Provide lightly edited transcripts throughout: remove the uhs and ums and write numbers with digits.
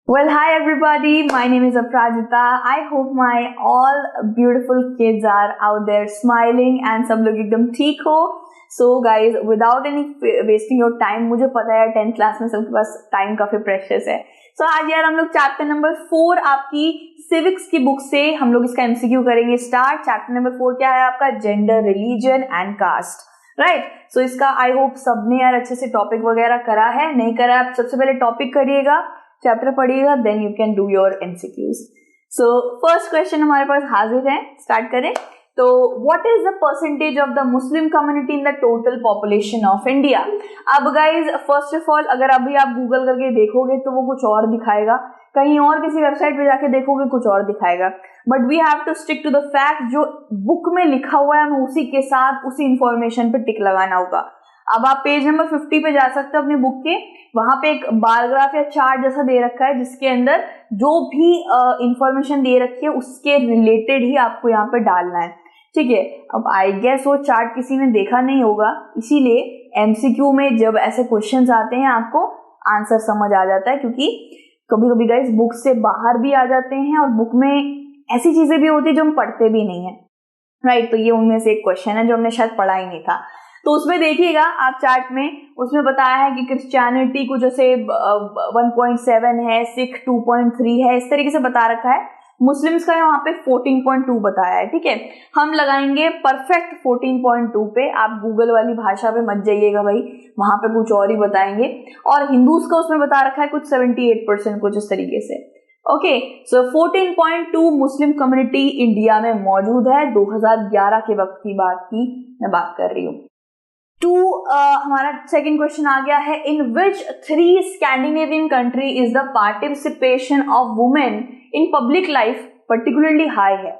Well, hi everybody. My name is Aprajita. I hope my all beautiful kids are out there smiling and सब लोग एकदम ठीक हो. So guys, without any wasting your time, मुझे पता है 10th class में सबके पास टाइम काफी प्रेशियस है. So आज यार हम लोग चैप्टर नंबर 4 आपकी सिविक्स की बुक से हम लोग इसका MCQ करेंगे स्टार्ट. चैप्टर नंबर 4 क्या है आपका? Gender, religion and caste. Right. So इसका आई होप सबने यार अच्छे से टॉपिक वगैरह करा है. नहीं करा आप सबसे पहले टॉपिक करिएगा, चैप्टर पढ़िएगा, then you can do your MCQs. So first question हमारे पास हाजिर है. स्टार्ट करें. तो what is the percentage of the Muslim community in the total population of India? अब गाइज फर्स्ट ऑफ ऑल अगर अभी आप गूगल करके देखोगे तो वो कुछ और दिखाएगा, कहीं और किसी वेबसाइट पे जाके देखोगे कुछ और दिखाएगा. But we have to stick to the fact जो बुक में लिखा हुआ है, हमें उसी के साथ उसी इंफॉर्मेशन पे टिक लगाना होगा. अब आप पेज नंबर 50 पे जा सकते हो अपनी बुक के, वहां पे एक बार ग्राफ या चार्ट जैसा दे रखा है जिसके अंदर जो भी इंफॉर्मेशन दे रखी है उसके रिलेटेड ही आपको यहाँ पे डालना है. ठीक है. अब आई गेस वो चार्ट किसी ने देखा नहीं होगा, इसीलिए MCQ में जब ऐसे क्वेश्चंस आते हैं आपको आंसर समझ आ जाता है, क्योंकि कभी कभी गाइस बुक से बाहर भी आ जाते हैं और बुक में ऐसी चीजें भी होती है जो हम पढ़ते भी नहीं है. राइट. तो ये उनमें से एक क्वेश्चन है जो हमने शायद पढ़ा ही नहीं था. तो उसमें देखिएगा आप चार्ट में, उसमें बताया है कि क्रिश्चियनिटी को जैसे 1.7 है, सिख 2.3 है, इस तरीके से बता रखा है. मुस्लिम्स का वहां पे 14.2 बताया है. ठीक है. हम लगाएंगे परफेक्ट 14.2 पे. आप गूगल वाली भाषा पे मत जाइएगा भाई, वहां पे कुछ और ही बताएंगे. और हिंदूज का उसमें बता रखा है कुछ 78% कुछ इस तरीके से. ओके. सो 14.2 मुस्लिम कम्युनिटी इंडिया में मौजूद है. 2011 के वक्त की बात की मैं बात कर रही हूँ. हमारा सेकंड क्वेश्चन आ गया है. इन विच 3 Scandinavian country is the participation of women in public life particularly high है?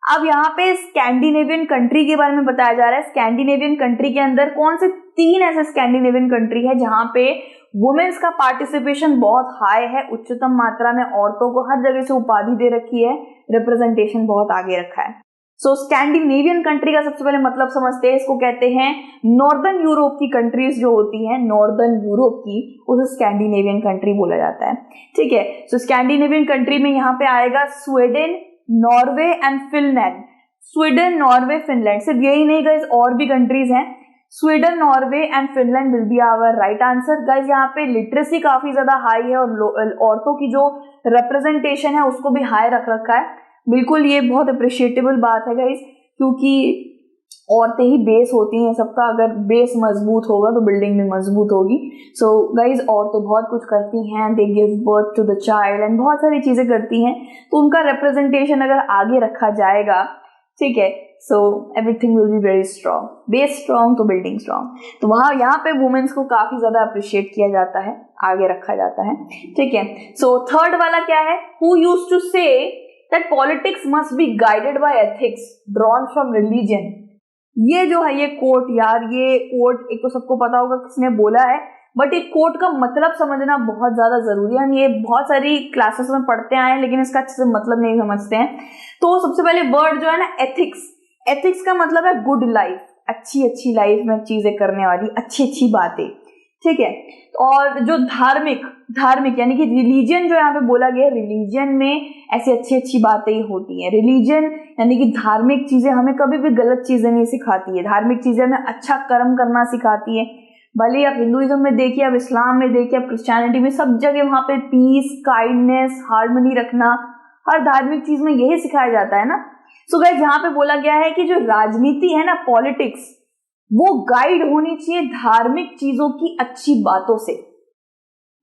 अब यहाँ पे स्कैंडिनेवियन कंट्री के बारे में बताया जा रहा है. स्कैंडिनेवियन कंट्री के अंदर कौन से 3 ऐसे स्कैंडिनेवियन कंट्री है जहां पे वुमेन्स का पार्टिसिपेशन बहुत हाई है, उच्चतम मात्रा में औरतों को हर जगह से उपाधि दे रखी है, रिप्रेजेंटेशन बहुत आगे रखा है. सो स्कैंडिनेवियन कंट्री का सबसे पहले मतलब समझते हैं. इसको कहते हैं नॉर्दर्न यूरोप की कंट्रीज जो होती हैं, नॉर्दर्न यूरोप की, उसे स्कैंडिनेवियन कंट्री बोला जाता है. ठीक है. सो स्कैंडिनेवियन कंट्री में यहाँ पे आएगा Sweden, Norway and Finland. Sweden, Norway, Finland. सिर्फ यही नहीं गाइस, और भी कंट्रीज हैं. Sweden, Norway and Finland will be our right answer. Guys यहाँ पे लिटरेसी काफी ज्यादा हाई है और औरतों की जो रिप्रेजेंटेशन है उसको भी हाई रख रखा है. बिल्कुल ये बहुत अप्रिशिएटेबल बात है गाइस, क्योंकि औरतें ही बेस होती हैं सबका. अगर बेस मजबूत होगा तो बिल्डिंग भी मजबूत होगी. सो गाइस औरतें बहुत कुछ करती हैं, they give birth to the child and बहुत सारी चीजें करती हैं. तो उनका रिप्रेजेंटेशन अगर आगे रखा जाएगा, ठीक है, so everything will be very strong. Base strong तो बिल्डिंग स्ट्रांग. तो वहां यहाँ पे वुमेन्स को काफी ज्यादा अप्रिशिएट किया जाता है, आगे रखा जाता है. ठीक है. सो थर्ड वाला क्या है? हु यूज्ड टू से that politics must be guided by ethics drawn from religion. ये जो है ये कोट यार, ये कोट एक तो सबको पता होगा किसने बोला है, बट एक कोट का मतलब समझना बहुत ज्यादा जरूरी है. हम ये बहुत सारी क्लासेस में पढ़ते आए हैं लेकिन इसका अच्छे से मतलब नहीं समझते हैं. तो सबसे पहले वर्ड जो है ना एथिक्स. एथिक्स का मतलब है गुड लाइफ, अच्छी अच्छी लाइफ में चीजें करने वाली अच्छी अच्छी बातें. ठीक है. और जो धार्मिक यानी कि रिलीजन जो यहाँ पे बोला गया, रिलीजन में ऐसी अच्छी अच्छी बातें ही होती हैं. रिलीजन यानी कि धार्मिक चीजें हमें कभी भी गलत चीजें नहीं सिखाती है. धार्मिक चीजें हमें अच्छा कर्म करना सिखाती है. भले आप हिंदुइज्म में देखिए, आप इस्लाम में देखिए, आप क्रिश्चियनिटी में, सब जगह वहां पे पीस, काइंडनेस, हार्मनी रखना, हर धार्मिक चीज में यही सिखाया जाता है ना. सो गाइस यहाँ पे बोला गया है कि जो राजनीति है ना, पॉलिटिक्स, वो गाइड होनी चाहिए धार्मिक चीजों की अच्छी बातों से.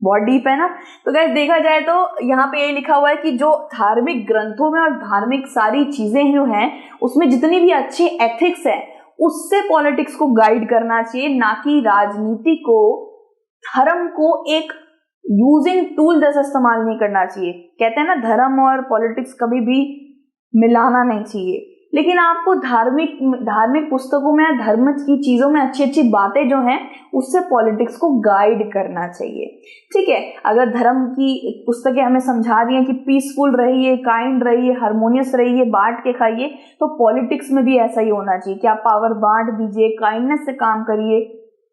बहुत डीप है ना. तो गाइस देखा जाए तो यहाँ पे ये लिखा हुआ है कि जो धार्मिक ग्रंथों में और धार्मिक सारी चीजें जो हैं उसमें जितनी भी अच्छे एथिक्स है उससे पॉलिटिक्स को गाइड करना चाहिए, ना कि राजनीति को, धर्म को एक यूजिंग टूल जैसा इस्तेमाल नहीं करना चाहिए. कहते हैं ना धर्म और पॉलिटिक्स कभी भी मिलाना नहीं चाहिए. लेकिन आपको धार्मिक पुस्तकों में, धर्म की चीजों में अच्छी अच्छी बातें जो हैं उससे पॉलिटिक्स को गाइड करना चाहिए. ठीक है. अगर धर्म की पुस्तकें हमें समझा रही हैं कि पीसफुल रहिए, काइंड रहिए, हार्मोनियस रहिए, बांट के खाइए, तो पॉलिटिक्स में भी ऐसा ही होना चाहिए कि आप पावर बांट दीजिए, काइंडनेस से काम करिए,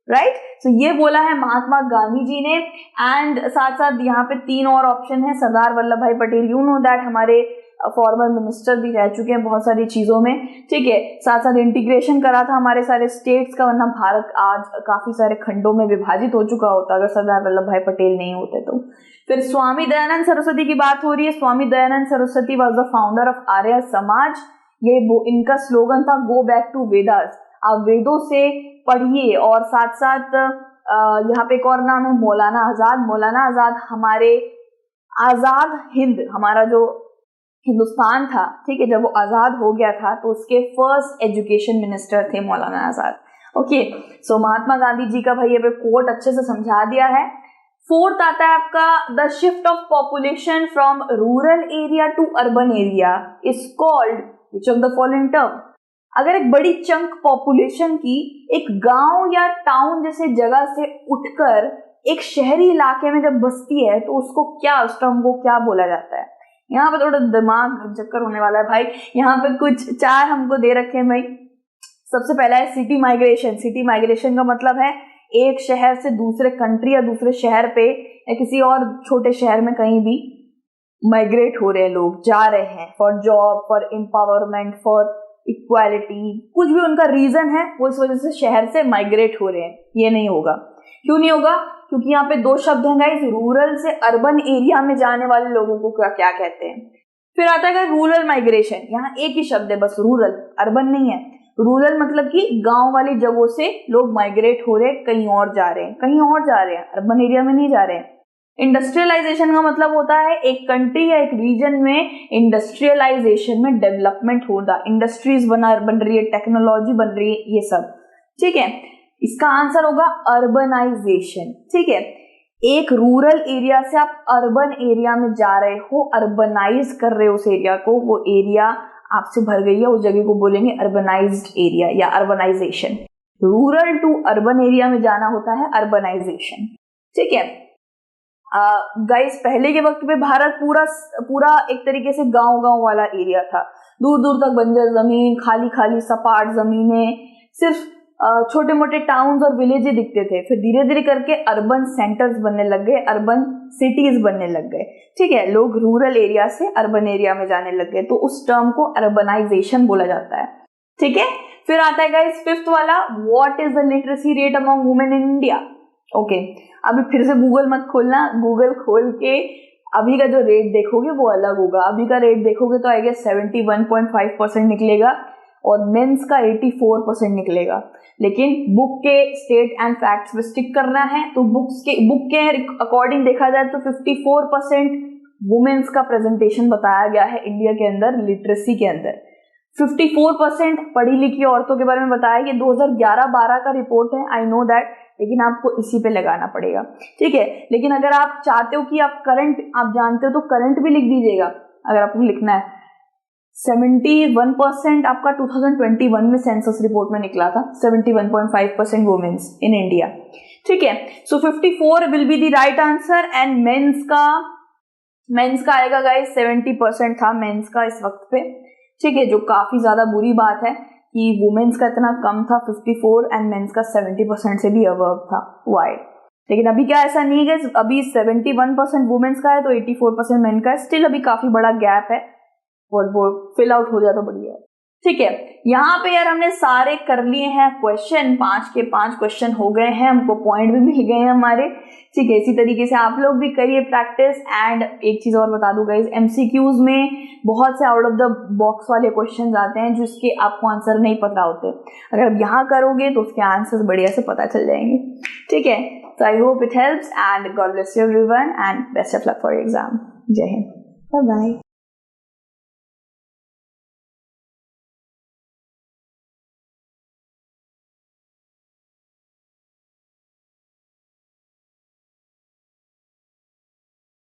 राइट। सो ये बोला है महात्मा गांधी जी ने। एंड साथ साथ यहाँ पे 3 और ऑप्शन है। सरदार वल्लभ भाई पटेल, यू नो दैट हमारे फॉर्मर मिनिस्टर भी रह चुके हैं बहुत सारी चीजों में, ठीक है। साथ साथ इंटीग्रेशन करा था हमारे सारे स्टेट्स का, वरना भारत आज काफी सारे खंडों में विभाजित हो चुका होता अगर सरदार वल्लभ भाई पटेल नहीं होते तो। फिर स्वामी दयानंद सरस्वती की बात हो रही है। Swami Dayanand Saraswati was the founder of Arya Samaj. ये इनका स्लोगन था गो बैक टू वेदास, आप वेदों से पढ़िए। और साथ साथ यहाँ पे एक और नाम है मौलाना आजाद। मौलाना आजाद हमारे आजाद हिंद, हमारा जो हिंदुस्तान था, ठीक है, जब वो आजाद हो गया था तो उसके फर्स्ट एजुकेशन मिनिस्टर थे मौलाना आजाद। ओके, सो महात्मा गांधी जी का भाई ये कोट अच्छे से समझा दिया है। 4th आता है आपका, the shift of population from rural area to urban area is called which of the following term. अगर एक बड़ी चंक पॉपुलेशन की एक गांव या टाउन जैसे जगह से उठकर एक शहरी इलाके में जब बसती है तो उसको क्या, उस टर्म को क्या बोला जाता है। यहाँ पे थोड़ा दिमाग चक्कर होने वाला है भाई। यहाँ पे कुछ 4 हमको दे रखे हैं भाई। सबसे पहला है सिटी माइग्रेशन। सिटी माइग्रेशन का मतलब है एक शहर से दूसरे कंट्री या दूसरे शहर पे या किसी और छोटे शहर में कहीं भी माइग्रेट हो रहे हैं लोग, जा रहे हैं for job, for empowerment, for equality, कुछ भी उनका रीजन है, वो इस वजह से शहर से माइग्रेट हो रहे हैं। ये नहीं होगा। क्यों नहीं होगा? क्योंकि यहाँ पे 2 शब्द हैं गाइस, रूरल से अर्बन एरिया में जाने वाले लोगों को क्या कहते हैं। फिर आता है रूरल माइग्रेशन। यहाँ एक ही शब्द है बस, रूरल, अर्बन नहीं है। रूरल मतलब कि गांव वाली जगहों से लोग माइग्रेट हो रहे हैं, कहीं और जा रहे हैं, कहीं और जा रहे हैं, अर्बन एरिया में नहीं जा रहे हैं। इंडस्ट्रियलाइजेशन का मतलब होता है एक कंट्री या एक रीजन में इंडस्ट्रियलाइजेशन में डेवलपमेंट होता, इंडस्ट्रीज बन रही है, टेक्नोलॉजी बन रही है, ये सब, ठीक है। इसका आंसर होगा अर्बनाइजेशन, ठीक है। एक रूरल एरिया से आप अर्बन एरिया में जा रहे हो, अर्बनाइज कर रहे हो उस एरिया को, वो एरिया आपसे भर गई है, उस जगह को बोलेंगे अर्बनाइज्ड एरिया या urbanisation. Rural to urban area में जाना होता है अर्बनाइजेशन, ठीक है। गाइस पहले के वक्त पे भारत पूरा एक तरीके से गांव वाला एरिया था। दूर दूर तक बंजर जमीन, खाली खाली सपाट जमीनें, सिर्फ छोटे मोटे टाउन्स और विलेज दिखते थे। फिर धीरे धीरे करके अर्बन सेंटर्स बनने लग गए, अर्बन सिटीज बनने लग गए, ठीक है। लोग रूरल एरिया से अर्बन एरिया में जाने लग गए, तो उस टर्म को अर्बनाइजेशन बोला जाता है, ठीक है। फिर आता है गाइस 5th वाला, what is the literacy rate among women in India. Okay, अभी फिर से गूगल मत खोलना, गूगल खोल के अभी का जो रेट देखोगे वो अलग होगा। अभी का रेट देखोगे तो आई गेस 71.5% निकलेगा और मेंस का 84% निकलेगा। लेकिन बुक के स्टेट एंड फैक्ट्स में स्टिक करना है तो बुक के अकॉर्डिंग देखा जाए तो 54% वुमेन्स का प्रेजेंटेशन बताया गया है इंडिया के अंदर लिटरेसी के अंदर। 54% पढ़ी लिखी औरतों के बारे में बताया। ये 2011-12 का रिपोर्ट है, आई नो दैट, लेकिन आपको इसी पे लगाना पड़ेगा, ठीक है। लेकिन अगर आप चाहते हो कि आप करंट आप जानते हो तो करंट भी लिख दीजिएगा अगर आपको लिखना है। 71% आपका 2021 में सेंसस रिपोर्ट में निकला था, 71.5% वुमेन्स इन इंडिया, ठीक है। So 54 will be the right answer. And mains का आएगा गाइस 70% था मेंस का इस वक्त पे, ठीक है, जो काफी ज्यादा बुरी बात है कि वुमेन्स का इतना कम था 54 एंड मेंस का 70% से भी अबव था। वाई? लेकिन अभी क्या ऐसा नहीं है, अभी 71% वुमेन्स का है तो 84% मेन का है। स्टिल अभी काफी बड़ा गैप है, वो फिल आउट हो जाए तो बढ़िया है, ठीक है। यहाँ पे यार हमने सारे कर लिए हैं क्वेश्चन, 5 के 5 क्वेश्चन हो गए हैं, हमको पॉइंट भी मिल गए हैं हमारे, ठीक है। इसी तरीके से आप लोग भी करिए प्रैक्टिस। एंड एक चीज और बता दूं गाइस, एमसीक्यूज में बहुत से आउट ऑफ द बॉक्स वाले क्वेश्चन आते हैं जिसके आपको आंसर नहीं पता होते। अगर आप यहाँ करोगे तो उसके आंसर्स बढ़िया से पता चल जाएंगे, ठीक है। So I hope it helps and God bless you everyone and best of luck for exam. Jai Hind, bye bye.